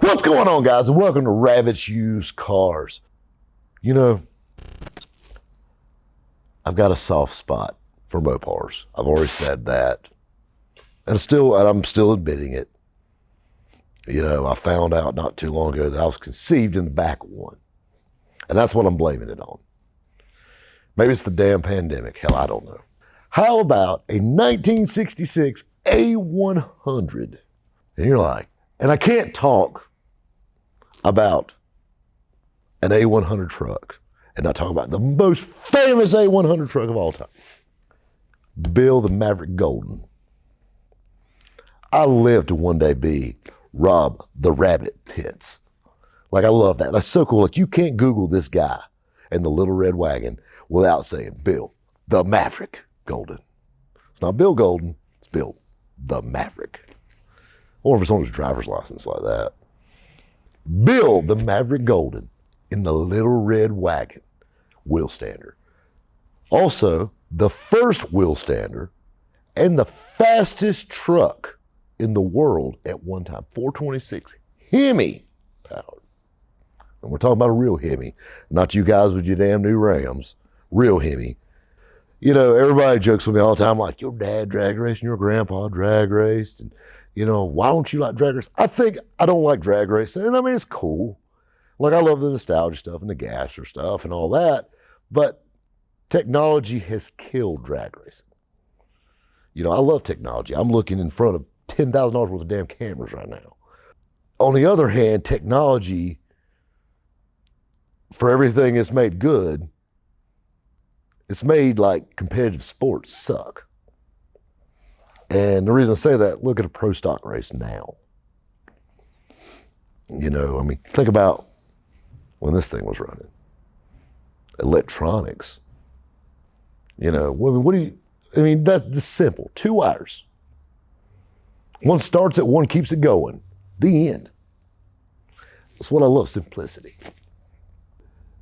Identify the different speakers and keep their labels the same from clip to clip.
Speaker 1: What's going on, guys, and welcome to Rabbit's Used Cars. You know, I've got a soft spot for Mopars. I've already said that, and I'm still admitting it. You know, I found out not too long ago that I was conceived in the back of one, and that's what I'm blaming it on. Maybe it's the damn pandemic. Hell, I don't know. How about a 1966 A100? And you're like, and I can't talk about an A100 truck and not talk about the most famous A100 truck of all time, Bill the Maverick Golden. I live to one day be Rob the Rabbit Pitts. Like, I love that. That's so cool. Like, you can't Google this guy and the little red wagon without saying Bill the Maverick Golden. It's not Bill Golden, it's Bill the Maverick. Or if it's on his driver's license like that. Bill the Maverick Golden in the little red wagon wheel stander. Also, the first wheel stander and the fastest truck in the world at one time. 426 Hemi powered. And we're talking about a real Hemi, not you guys with your damn new Rams. Real Hemi. You know, everybody jokes with me all the time, like, your dad drag raced and your grandpa drag raced. And, you know, why don't you like drag racing? I think I don't like drag racing. And I mean, it's cool. Like, I love the nostalgia stuff and the gasser stuff and all that. But technology has killed drag racing. You know, I love technology. I'm looking in front of $10,000 worth of damn cameras right now. On the other hand, technology, for everything it's made good, it's made like competitive sports suck. And the reason I say that, look at a pro stock race now. You know, I mean, think about when this thing was running. Electronics. You know, that's simple. 2 wires. One starts it, one keeps it going. The end. That's what I love, simplicity.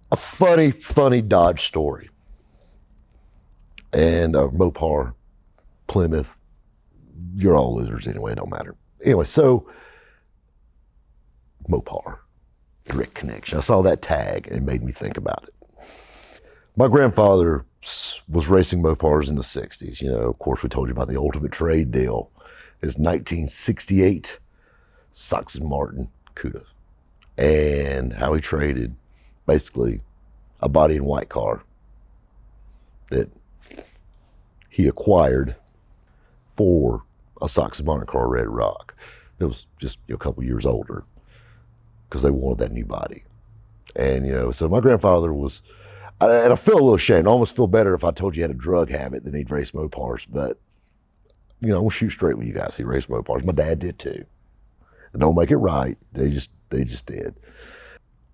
Speaker 1: A funny Dodge story. And a Mopar, Plymouth, you're all losers anyway, it don't matter. Anyway, so Mopar, direct connection. I saw that tag and it made me think about it. My grandfather was racing Mopars in the 60s. You know, of course, we told you about the ultimate trade deal. It's 1968 Sox and Martin Cuda. And how he traded basically a body in white car that he acquired for a Sox and Martin car Red Rock. It was just a couple years older because they wanted that new body. And, you know, so my grandfather was, and I feel a little ashamed. I almost feel better if I told you he had a drug habit than he'd race Mopars. But, you know, I'm going to shoot straight with you guys. He raced Mopars. My dad did too. And don't make it right. They just did.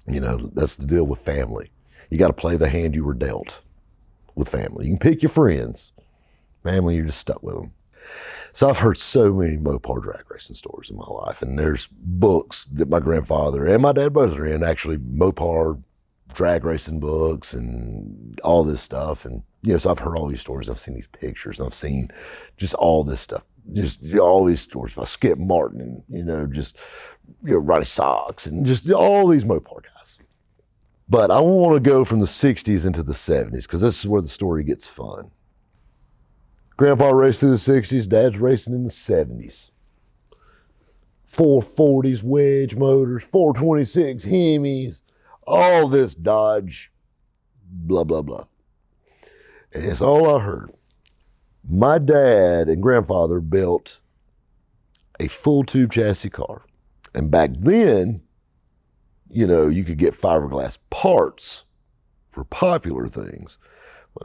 Speaker 1: You know, that's the deal with family. You got to play the hand you were dealt with family. You can pick your friends. Family, you're just stuck with them. So I've heard so many Mopar drag racing stories in my life, and there's books that my grandfather and my dad both are in, actually Mopar drag racing books and all this stuff. And, you know, so I've heard all these stories. I've seen these pictures, and I've seen just all this stuff, just all these stories about Skip Martin and, you know, just, you know, Ronnie Sox and just all these Mopar guys. But I want to go from the 60s into the 70s because this is where the story gets fun. Grandpa raced in the 60s, Dad's racing in the 70s. 440s, wedge motors, 426 Hemis, all this Dodge, blah, blah, blah. And it's all I heard. My dad and grandfather built a full tube chassis car. And back then, you know, you could get fiberglass parts for popular things.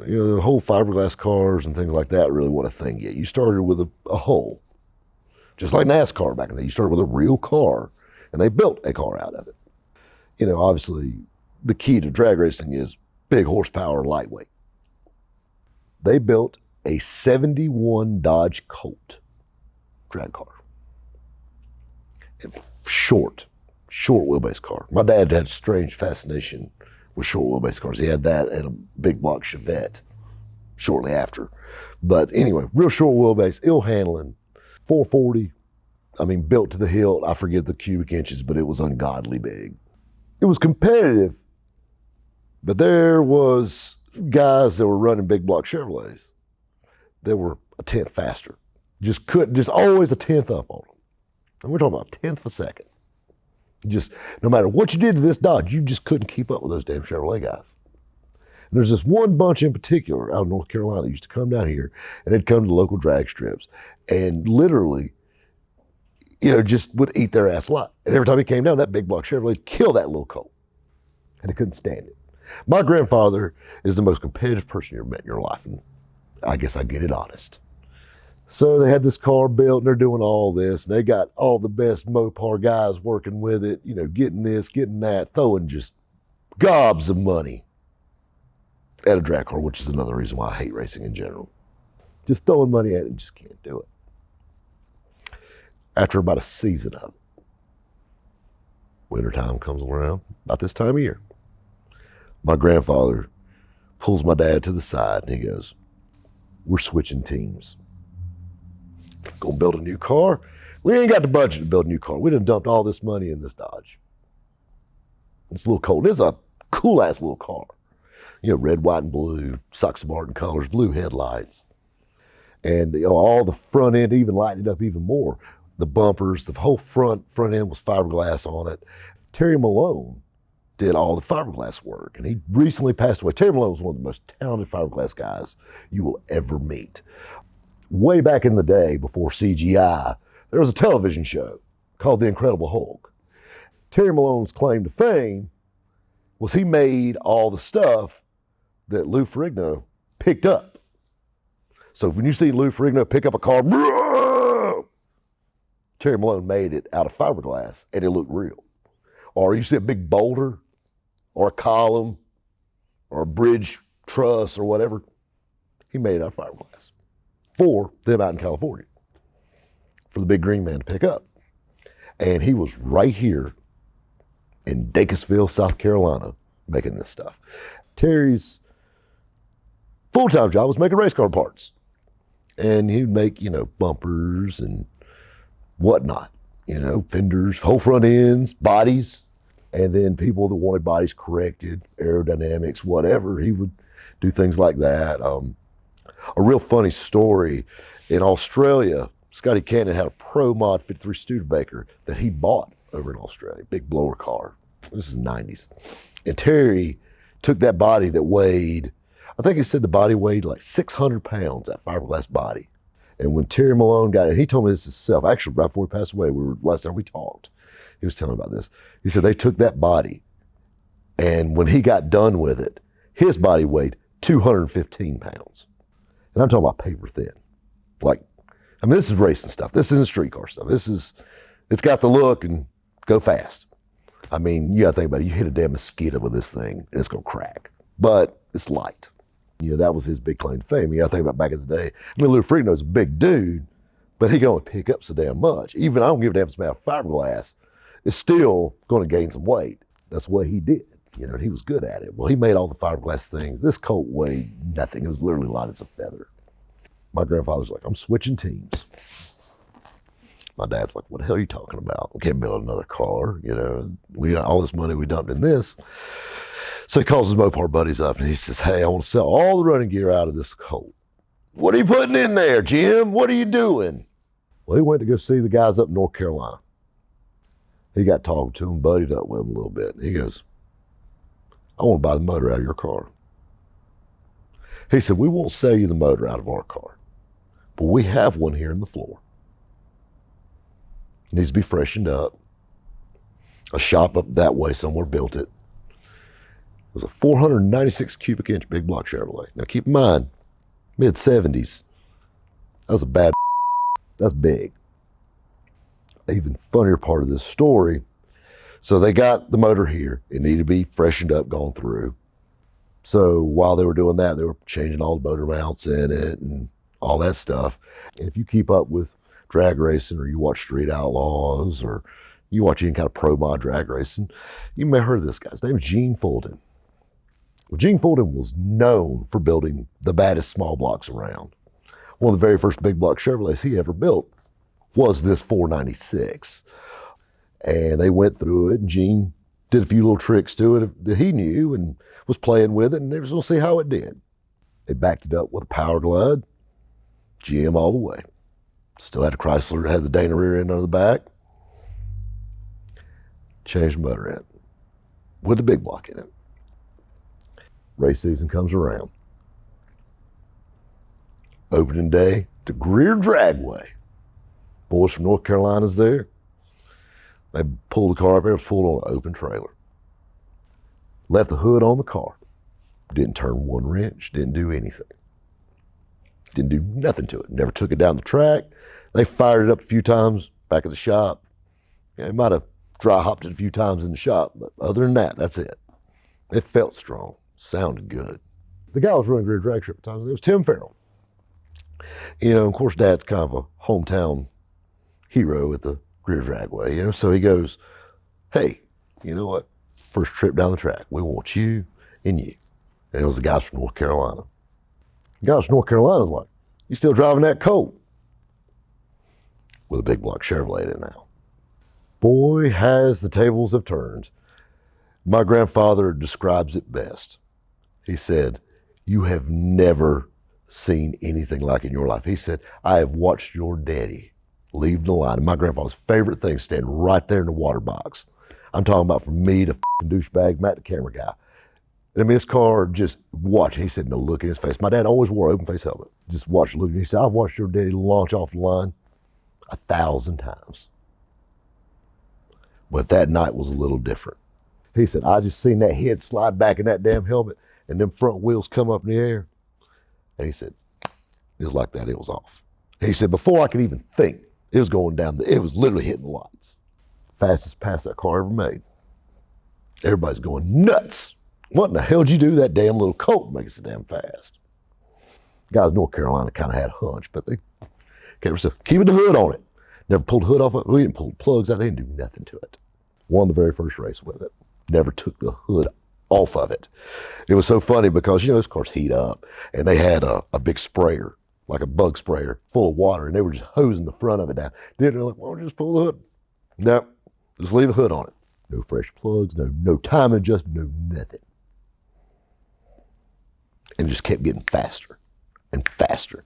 Speaker 1: You know, the whole fiberglass cars and things like that really wasn't a thing yet. You started with a hull, just like NASCAR back in the day. You started with a real car, and they built a car out of it. You know, obviously, the key to drag racing is big horsepower, lightweight. They built a 71 Dodge Colt drag car. Short wheelbase car. My dad had a strange fascination with short wheelbase cars. He had that and a big block Chevette shortly after. But anyway, real short wheelbase, ill handling, 440, I mean, built to the hilt. I forget the cubic inches, but it was ungodly big. It was competitive, but there was guys that were running big block Chevrolets that were a tenth faster. Just always a tenth up on them. And we're talking about a tenth of a second. Just no matter what you did to this Dodge, you just couldn't keep up with those damn Chevrolet guys. And there's this one bunch in particular out of North Carolina that used to come down here, and they'd come to the local drag strips and literally, just would eat their ass alive. And every time he came down, that big block Chevrolet would kill that little Colt. And they couldn't stand it. My grandfather is the most competitive person you ever met in your life, and I guess I get it honest. So they had this car built, and they're doing all this, and they got all the best Mopar guys working with it, getting this, getting that, throwing just gobs of money at a drag car, which is another reason why I hate racing in general. Just throwing money at it and just can't do it. After about a season of it, wintertime comes around, about this time of year, my grandfather pulls my dad to the side and he goes, "We're switching teams. Gonna build a new car. We ain't got the budget to build a new car. We done dumped all this money in this Dodge. This little Colt is a cool ass little car. Red, white, and blue, Sox Martin colors, blue headlights. And all the front end even lightened up even more. The bumpers, the whole front end was fiberglass on it. Terry Malone did all the fiberglass work, and he recently passed away. Terry Malone was one of the most talented fiberglass guys you will ever meet. Way back in the day, before CGI, there was a television show called The Incredible Hulk. Terry Malone's claim to fame was he made all the stuff that Lou Ferrigno picked up. So when you see Lou Ferrigno pick up a car, Terry Malone made it out of fiberglass, and it looked real. Or you see a big boulder, or a column, or a bridge truss, or whatever, he made it out of fiberglass for them out in California, for the big green man to pick up. And he was right here in Dacusville, South Carolina, making this stuff. Terry's full-time job was making race car parts. And he'd make, bumpers and whatnot, fenders, whole front ends, bodies. And then people that wanted bodies corrected, aerodynamics, whatever, he would do things like that. A real funny story, in Australia, Scotty Cannon had a Pro Mod 53 Studebaker that he bought over in Australia, big blower car. This is the 90s. And Terry took that body that weighed, I think he said the body weighed like 600 pounds, that fiberglass body. And when Terry Malone got it, he told me this himself, actually right before he passed away, last time we talked, he was telling me about this. He said they took that body, and when he got done with it, his body weighed 215 pounds. And I'm talking about paper thin. This is racing stuff. This isn't street car stuff. It's got the look and go fast. You gotta think about it. You hit a damn mosquito with this thing and it's gonna crack. But it's light. That was his big claim to fame. You gotta think about back in the day. Lou Ferrigno's a big dude, but he can only pick up so damn much. Even I don't give a damn if it's made of fiberglass, it's still gonna gain some weight. That's what he did. And he was good at it. Well, he made all the fiberglass things. This Colt weighed nothing. It was literally light as a feather. My grandfather's like, "I'm switching teams." My dad's like, "What the hell are you talking about? We can't build another car. We got all this money we dumped in this." So he calls his Mopar buddies up and he says, "Hey, I want to sell all the running gear out of this Colt. What are you putting in there, Jim? What are you doing?" Well, he went to go see the guys up in North Carolina. He got talking to him, buddied up with him a little bit. And he goes, "I want to buy the motor out of your car." He said, "We won't sell you the motor out of our car, but we have one here in the floor. It needs to be freshened up. A shop up that way somewhere built it. It was a 496 cubic inch big block Chevrolet." Now keep in mind, mid-70s, that was a bad, that's big. Even funnier part of this story, so they got the motor here. It needed to be freshened up, gone through. So while they were doing that, they were changing all the motor mounts in it and all that stuff. And if you keep up with drag racing, or you watch Street Outlaws, or you watch any kind of pro mod drag racing, you may have heard of this guy. His name is Gene Fulton. Well, Gene Fulton was known for building the baddest small blocks around. One of the very first big block Chevrolets he ever built was this 496. And they went through it, and Gene did a few little tricks to it that he knew and was playing with it, and they was going to see how it did. They backed it up with a power glide, GM all the way. Still had a Chrysler, had the Dana rear end on the back. Changed the motor end with the big block in it. Race season comes around. Opening day to Greer Dragway. Boys from North Carolina's there. They pulled the car up there, pulled on an open trailer. Left the hood on the car. Didn't turn one wrench, didn't do anything. Didn't do nothing to it. Never took it down the track. They fired it up a few times back at the shop. They might have dry hopped it a few times in the shop, but other than that, that's it. It felt strong, sounded good. The guy was running Greer Drag Strip at the time. It was Tim Farrell. You know, of course, Dad's kind of a hometown hero at the Greer Dragway, you know, so he goes, hey, you know what? First trip down the track, we want you and you. And it was the guys from North Carolina. The guys from North Carolina was like, you still driving that Colt? With a big block Chevrolet in it now. Boy, has the tables have turned. My grandfather describes it best. He said, you have never seen anything like it in your life. He said, I have watched your daddy leave the line. And my grandfather's favorite thing, stand right there in the water box. I'm talking about from me to douchebag Matt, the camera guy. I mean, this car, just watch. He said, no look in his face. My dad always wore an open face helmet. Just watch, look. He said, I've watched your daddy launch off the line 1,000 times. But that night was a little different. He said, I just seen that head slide back in that damn helmet and them front wheels come up in the air. And he said, it was like that, it was off. He said, before I could even think, it was going down, it was literally hitting the lights. Fastest pass that car ever made. Everybody's going nuts. What in the hell did you do that damn little Colt make it so damn fast? Guys in North Carolina kind of had a hunch, but they kept keeping the hood on it. Never pulled the hood off of it. We didn't pull the plugs out. They didn't do nothing to it. Won the very first race with it. Never took the hood off of it. It was so funny because, you know, those cars heat up, and they had a big sprayer, like a bug sprayer, full of water, and they were just hosing the front of it down. They're like, why don't you just pull the hood? No, just leave the hood on it. No fresh plugs, no time adjustment, no nothing. And it just kept getting faster and faster.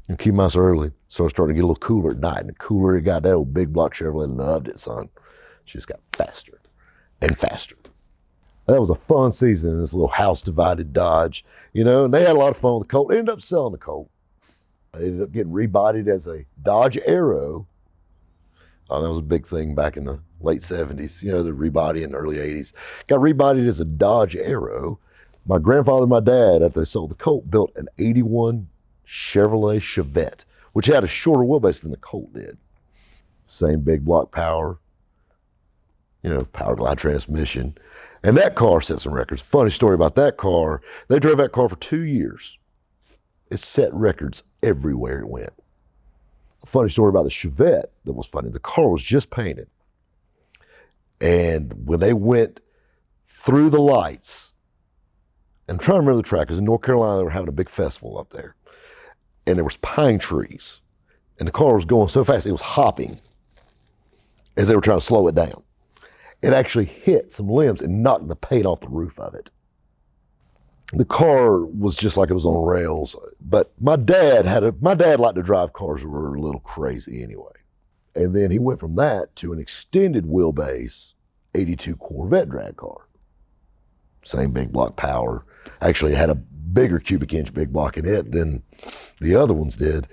Speaker 1: And keep my early, so it started to get a little cooler at night. And the cooler it got, that old big block Chevrolet loved it, son. It just got faster and faster. That was a fun season in this little house-divided Dodge, you know, and they had a lot of fun with the Colt. They ended up selling the Colt. They ended up getting rebodied as a Dodge Aero. That was a big thing back in the late 70s, you know, the rebody in the early 80s. Got rebodied as a Dodge Aero. My grandfather and my dad, after they sold the Colt, built an 81 Chevrolet Chevette, which had a shorter wheelbase than the Colt did. Same big block power, you know, power glide transmission. And that car set some records. Funny story about that car, they drove that car for 2 years. It set records everywhere it went. A funny story about the Chevette that was funny, the car was just painted. And when they went through the lights, and I'm trying to remember the track, because in North Carolina, they were having a big festival up there. And there was pine trees. And the car was going so fast, it was hopping as they were trying to slow it down. It actually hit some limbs and knocked the paint off the roof of it. The car was just like it was on rails. But my dad liked to drive cars that were a little crazy anyway. And then he went from that to an extended wheelbase 82 Corvette drag car. Same big block power. Actually, it had a bigger cubic inch big block in it than the other ones did.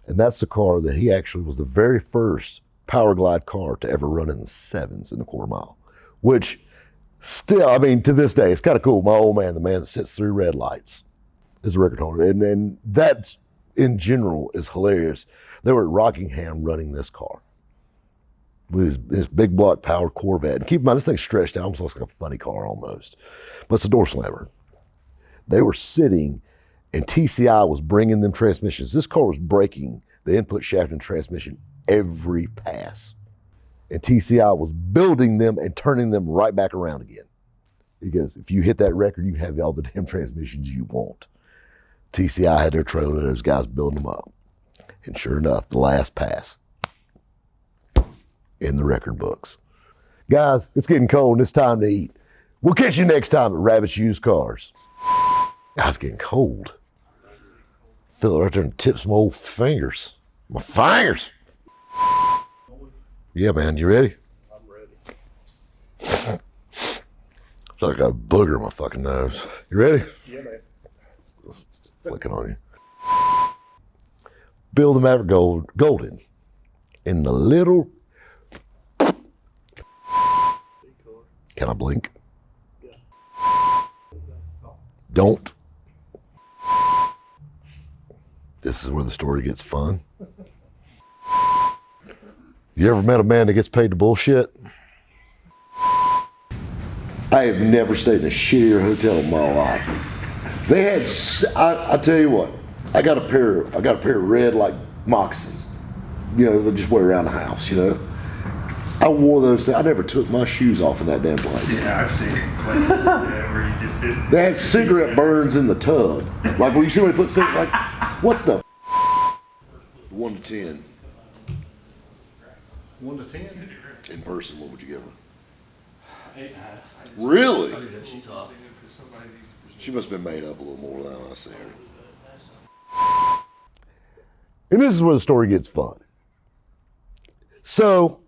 Speaker 1: And that's the car that he actually was the very first power glide car to ever run in the sevens in the quarter mile, which still, I mean, to this day, it's kind of cool. My old man, the man that sits through red lights, is a record holder. And that, in general, is hilarious. They were at Rockingham running this car with his big block power Corvette. And keep in mind, this thing's stretched out, almost looks like a funny car almost. But it's a door slammer. They were sitting, and TCI was bringing them transmissions. This car was breaking the input shaft and transmission every pass. And TCI was building them and turning them right back around again. He goes, if you hit that record, you can have all the damn transmissions you want. TCI had their trailer, those guys building them up. And sure enough, the last pass, in the record books. Guys, it's getting cold and it's time to eat. We'll catch you next time at Rabbit's Used Cars. It's getting cold. Feel it right there and tips my old fingers. My fingers. Yeah, man, you ready?
Speaker 2: I'm ready.
Speaker 1: I feel like I got a booger in my fucking nose. You ready?
Speaker 2: Yeah, man.
Speaker 1: Just flicking on you. Bill the Maverick Golden in the little. Can I blink?
Speaker 2: Yeah.
Speaker 1: Don't. This is where the story gets fun. You ever met a man that gets paid to bullshit? I have never stayed in a shittier hotel in my life. They had, I tell you what, I got a pair of red like moccasins, you know, they just wear around the house, you know. I wore those things. I never took my shoes off in that damn place.
Speaker 2: Yeah, I've seen it. Yeah, where you just did.
Speaker 1: They had cigarette burns in the tub. Like when you see when they put cigarette, like, what the 1 to 10.
Speaker 3: 1 to 10?
Speaker 1: In person, what would you give her?
Speaker 3: 8.5.
Speaker 1: Really?
Speaker 3: Oh, yeah, she's hot.
Speaker 1: She must have been made up a little more than I see her. And this is where the story gets fun. So,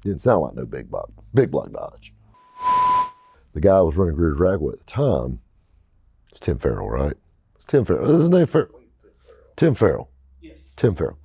Speaker 1: didn't sound like no big block Dodge. The guy who was running Greer Dragway at the time, it's Tim Farrell, right? It's Tim Farrell. Is his name Farrell? Tim Farrell.
Speaker 3: Yes.
Speaker 1: Tim Farrell.